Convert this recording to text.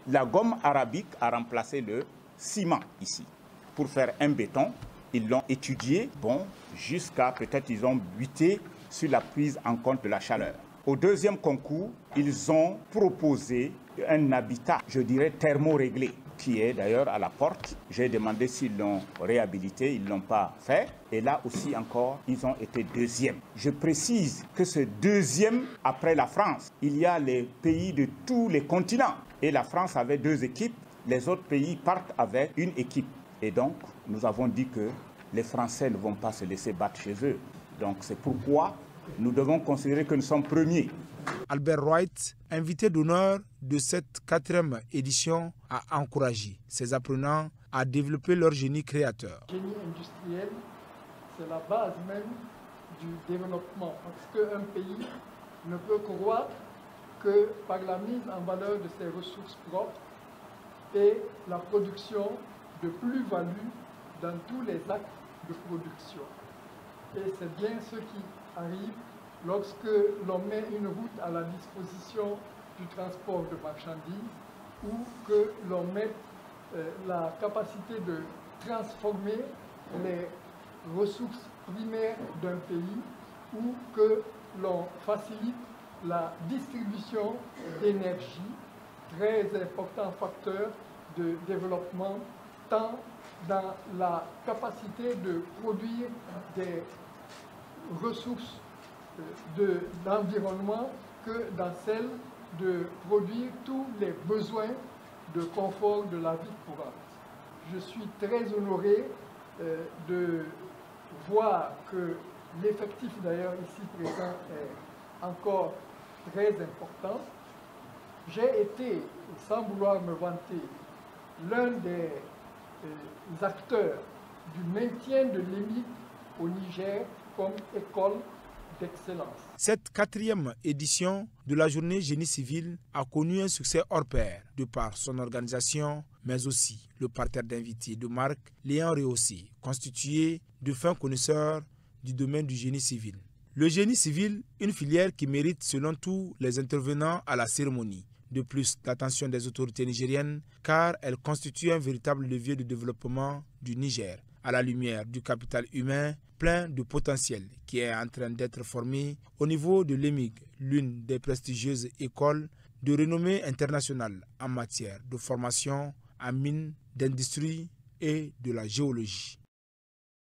La gomme arabique a remplacé le ciment ici. Pour faire un béton, ils l'ont étudié, jusqu'à peut-être ils ont buté sur la prise en compte de la chaleur. Au deuxième concours, ils ont proposé un habitat, je dirais thermoréglé, qui est d'ailleurs à la porte. J'ai demandé s'ils l'ont réhabilité, ils ne l'ont pas fait. Et là aussi encore, ils ont été deuxième. Je précise que ce deuxième, après la France, il y a les pays de tous les continents. Et la France avait 2 équipes, les autres pays partent avec une équipe. Et donc, nous avons dit que les Français ne vont pas se laisser battre chez eux. Donc c'est pourquoi nous devons considérer que nous sommes premiers. Albert Wright, invité d'honneur de cette 4e édition, a encouragé ses apprenants à développer leur génie créateur. Le génie industriel, c'est la base même du développement, parce qu'un pays ne peut croître que par la mise en valeur de ses ressources propres et la production de plus-value dans tous les actes de production. Et c'est bien ce qui arrive lorsque l'on met une route à la disposition du transport de marchandises ou que l'on met la capacité de transformer les ressources primaires d'un pays ou que l'on facilite la distribution d'énergie, très important facteur de développement tant dans la capacité de produire des ressources de l'environnement que dans celle de produire tous les besoins de confort de la vie courante. Je suis très honoré de voir que l'effectif d'ailleurs ici présent est encore très important. J'ai été, sans vouloir me vanter, l'un des acteurs du maintien de l'EMIC au Niger comme école d'excellence. Cette 4e édition de la journée génie civil a connu un succès hors pair de par son organisation, mais aussi le parterre d'invités de marque l'ayant rehaussé, constitué de fins connaisseurs du domaine du génie civil. Le génie civil, une filière qui mérite selon tous les intervenants à la cérémonie de plus l'attention des autorités nigériennes car elle constitue un véritable levier de développement du Niger à la lumière du capital humain plein de potentiel qui est en train d'être formé au niveau de l'EMIG, l'une des prestigieuses écoles de renommée internationale en matière de formation en mines, d'industrie et de la géologie.